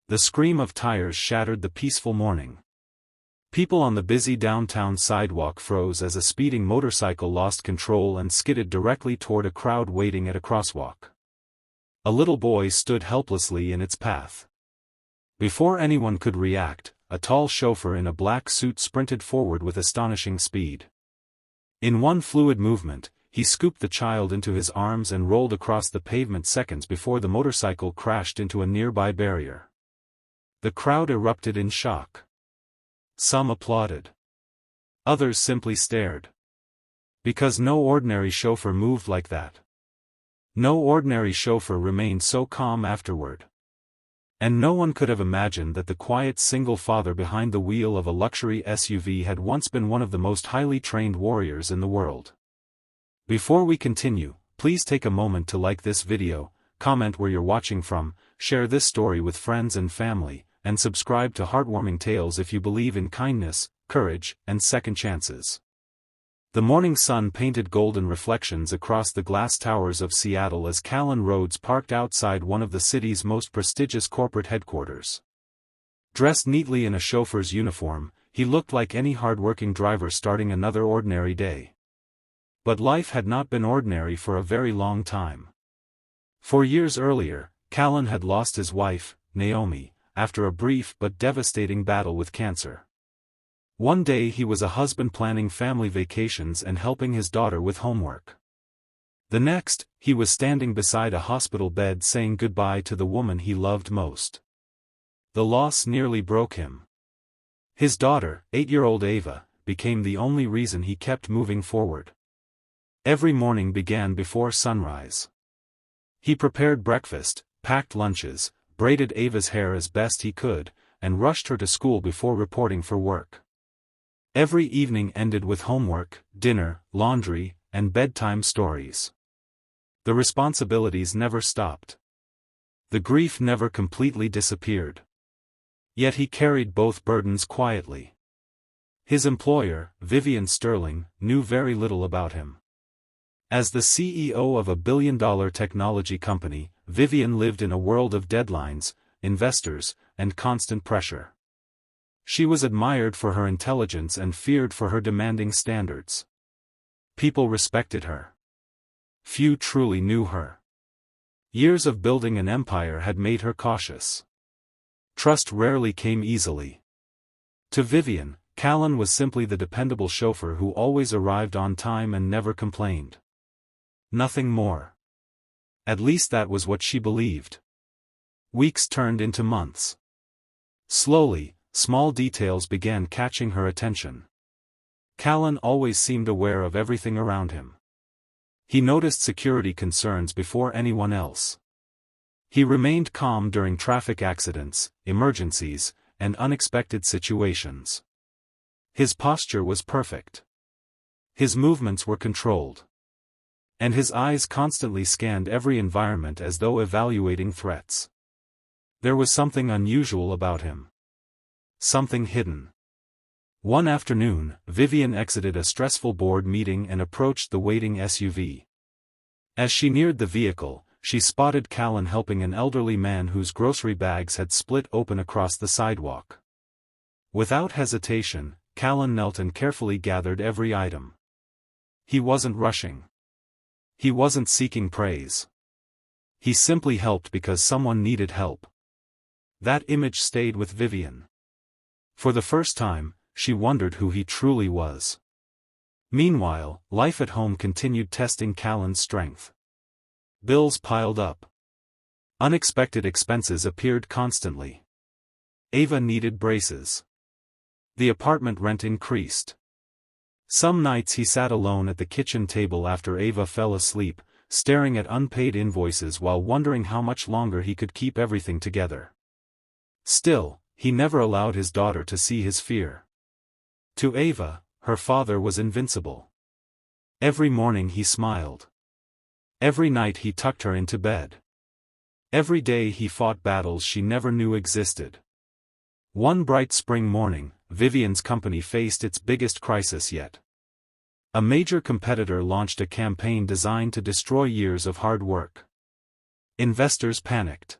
The scream of tires shattered the peaceful morning. People on the busy downtown sidewalk froze as a speeding motorcycle lost control and skidded directly toward a crowd waiting at a crosswalk. A little boy stood helplessly in its path. Before anyone could react, a tall chauffeur in a black suit sprinted forward with astonishing speed. In one fluid movement, he scooped the child into his arms and rolled across the pavement seconds before the motorcycle crashed into a nearby barrier. The crowd erupted in shock. Some applauded. Others simply stared. Because no ordinary chauffeur moved like that. No ordinary chauffeur remained so calm afterward. And no one could have imagined that the quiet single father behind the wheel of a luxury SUV had once been one of the most highly trained warriors in the world. Before we continue, please take a moment to like this video, comment where you're watching from, share this story with friends and family, and subscribe to Heartwarming Tales if you believe in kindness, courage, and second chances. The morning sun painted golden reflections across the glass towers of Seattle as Callan Rhodes parked outside one of the city's most prestigious corporate headquarters. Dressed neatly in a chauffeur's uniform, he looked like any hard-working driver starting another ordinary day. But life had not been ordinary for a very long time. 4 years earlier, Callan had lost his wife, Naomi, after a brief but devastating battle with cancer. One day he was a husband planning family vacations and helping his daughter with homework. The next, he was standing beside a hospital bed saying goodbye to the woman he loved most. The loss nearly broke him. His daughter, 8-year-old Ava, became the only reason he kept moving forward. Every morning began before sunrise. He prepared breakfast, packed lunches, braided Ava's hair as best he could, and rushed her to school before reporting for work. Every evening ended with homework, dinner, laundry, and bedtime stories. The responsibilities never stopped. The grief never completely disappeared. Yet he carried both burdens quietly. His employer, Vivian Sterling, knew very little about him. As the CEO of a billion-dollar technology company, Vivian lived in a world of deadlines, investors, and constant pressure. She was admired for her intelligence and feared for her demanding standards. People respected her. Few truly knew her. Years of building an empire had made her cautious. Trust rarely came easily. To Vivian, Callan was simply the dependable chauffeur who always arrived on time and never complained. Nothing more. At least that was what she believed. Weeks turned into months. Slowly, small details began catching her attention. Callan always seemed aware of everything around him. He noticed security concerns before anyone else. He remained calm during traffic accidents, emergencies, and unexpected situations. His posture was perfect. His movements were controlled. And his eyes constantly scanned every environment as though evaluating threats. There was something unusual about him. Something hidden. One afternoon, Vivian exited a stressful board meeting and approached the waiting SUV. As she neared the vehicle, she spotted Callan helping an elderly man whose grocery bags had split open across the sidewalk. Without hesitation, Callan knelt and carefully gathered every item. He wasn't rushing. He wasn't seeking praise. He simply helped because someone needed help. That image stayed with Vivian. For the first time, she wondered who he truly was. Meanwhile, life at home continued testing Callan's strength. Bills piled up. Unexpected expenses appeared constantly. Ava needed braces. The apartment rent increased. Some nights he sat alone at the kitchen table after Ava fell asleep, staring at unpaid invoices while wondering how much longer he could keep everything together. Still, he never allowed his daughter to see his fear. To Ava, her father was invincible. Every morning he smiled. Every night he tucked her into bed. Every day he fought battles she never knew existed. One bright spring morning, Vivian's company faced its biggest crisis yet. A major competitor launched a campaign designed to destroy years of hard work. Investors panicked.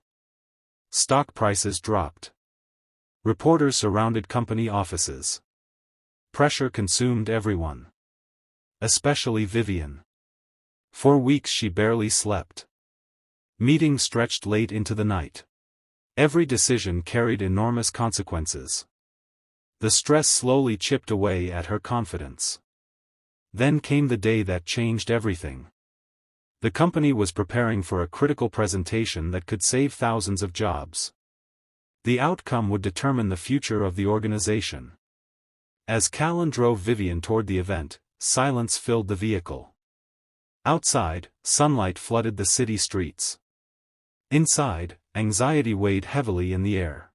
Stock prices dropped. Reporters surrounded company offices. Pressure consumed everyone. Especially Vivian. For weeks she barely slept. Meetings stretched late into the night. Every decision carried enormous consequences. The stress slowly chipped away at her confidence. Then came the day that changed everything. The company was preparing for a critical presentation that could save thousands of jobs. The outcome would determine the future of the organization. As Callan drove Vivian toward the event, silence filled the vehicle. Outside, sunlight flooded the city streets. Inside, anxiety weighed heavily in the air.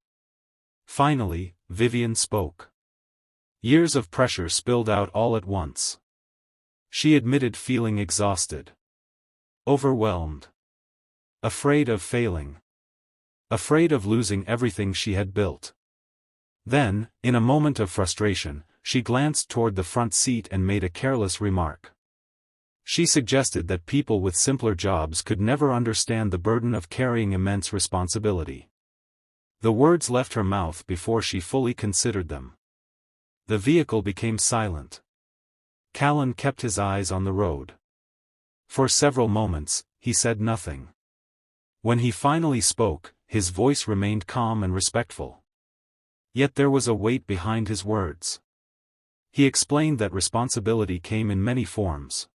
Finally, Vivian spoke. Years of pressure spilled out all at once. She admitted feeling exhausted. Overwhelmed. Afraid of failing. Afraid of losing everything she had built. Then, in a moment of frustration, she glanced toward the front seat and made a careless remark. She suggested that people with simpler jobs could never understand the burden of carrying immense responsibility. The words left her mouth before she fully considered them. The vehicle became silent. Callan kept his eyes on the road. For several moments, he said nothing. When he finally spoke, his voice remained calm and respectful. Yet there was a weight behind his words. He explained that responsibility came in many forms.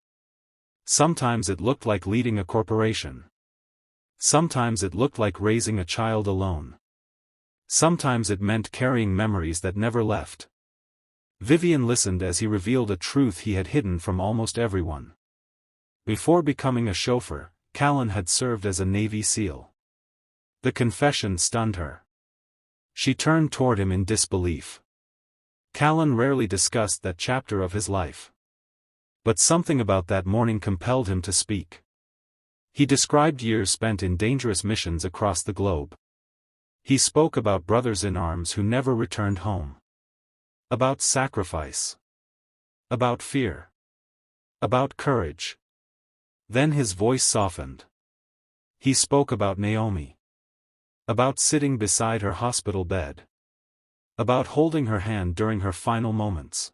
Sometimes it looked like leading a corporation. Sometimes it looked like raising a child alone. Sometimes it meant carrying memories that never left. Vivian listened as he revealed a truth he had hidden from almost everyone. Before becoming a chauffeur, Callan had served as a Navy SEAL. The confession stunned her. She turned toward him in disbelief. Callan rarely discussed that chapter of his life. But something about that morning compelled him to speak. He described years spent in dangerous missions across the globe. He spoke about brothers in arms who never returned home. About sacrifice. About fear. About courage. Then his voice softened. He spoke about Naomi. About sitting beside her hospital bed. About holding her hand during her final moments.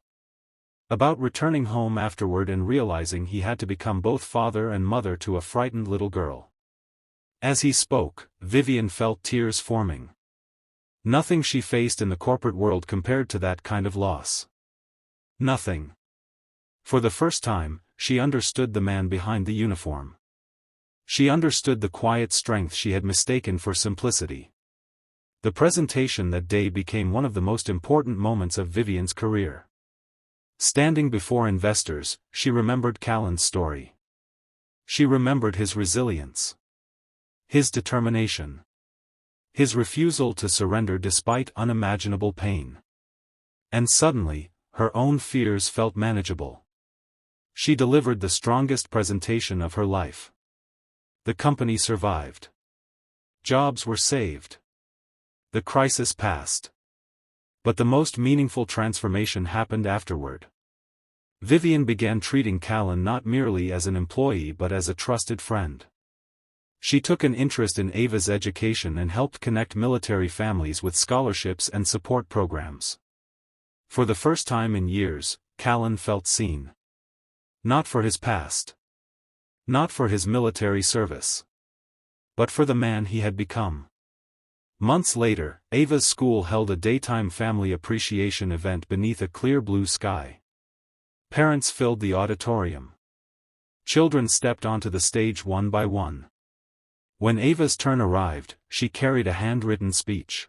About returning home afterward and realizing he had to become both father and mother to a frightened little girl. As he spoke, Vivian felt tears forming. Nothing she faced in the corporate world compared to that kind of loss. Nothing. For the first time, she understood the man behind the uniform. She understood the quiet strength she had mistaken for simplicity. The presentation that day became one of the most important moments of Vivian's career. Standing before investors, she remembered Callan's story. She remembered his resilience. His determination. His refusal to surrender despite unimaginable pain. And suddenly, her own fears felt manageable. She delivered the strongest presentation of her life. The company survived. Jobs were saved. The crisis passed. But the most meaningful transformation happened afterward. Vivian began treating Callan not merely as an employee but as a trusted friend. She took an interest in Ava's education and helped connect military families with scholarships and support programs. For the first time in years, Callan felt seen. Not for his past. Not for his military service. But for the man he had become. Months later, Ava's school held a daytime family appreciation event beneath a clear blue sky. Parents filled the auditorium. Children stepped onto the stage one by one. When Ava's turn arrived, she carried a handwritten speech.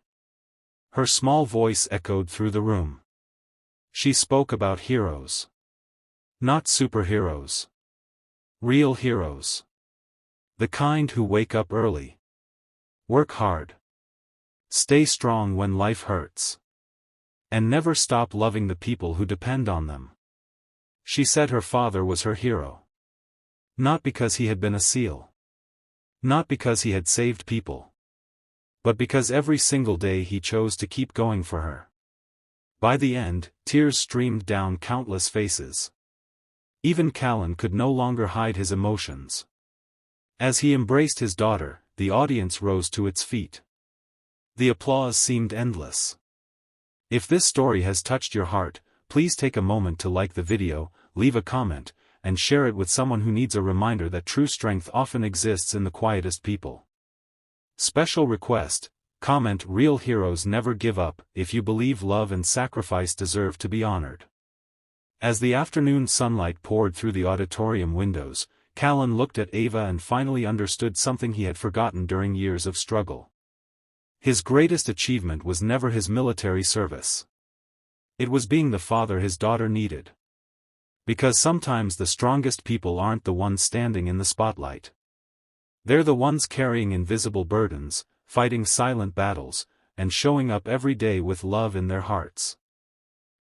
Her small voice echoed through the room. She spoke about heroes. Not superheroes. Real heroes. The kind who wake up early. Work hard. Stay strong when life hurts. And never stop loving the people who depend on them. She said her father was her hero. Not because he had been a SEAL. Not because he had saved people. But because every single day he chose to keep going for her. By the end, tears streamed down countless faces. Even Callan could no longer hide his emotions. As he embraced his daughter, the audience rose to its feet. The applause seemed endless. If this story has touched your heart, please take a moment to like the video, leave a comment, and share it with someone who needs a reminder that true strength often exists in the quietest people. Special request: comment "Real heroes never give up" if you believe love and sacrifice deserve to be honored. As the afternoon sunlight poured through the auditorium windows, Callan looked at Ava and finally understood something he had forgotten during years of struggle. His greatest achievement was never his military service. It was being the father his daughter needed. Because sometimes the strongest people aren't the ones standing in the spotlight. They're the ones carrying invisible burdens, fighting silent battles, and showing up every day with love in their hearts.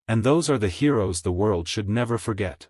And those are the heroes the world should never forget.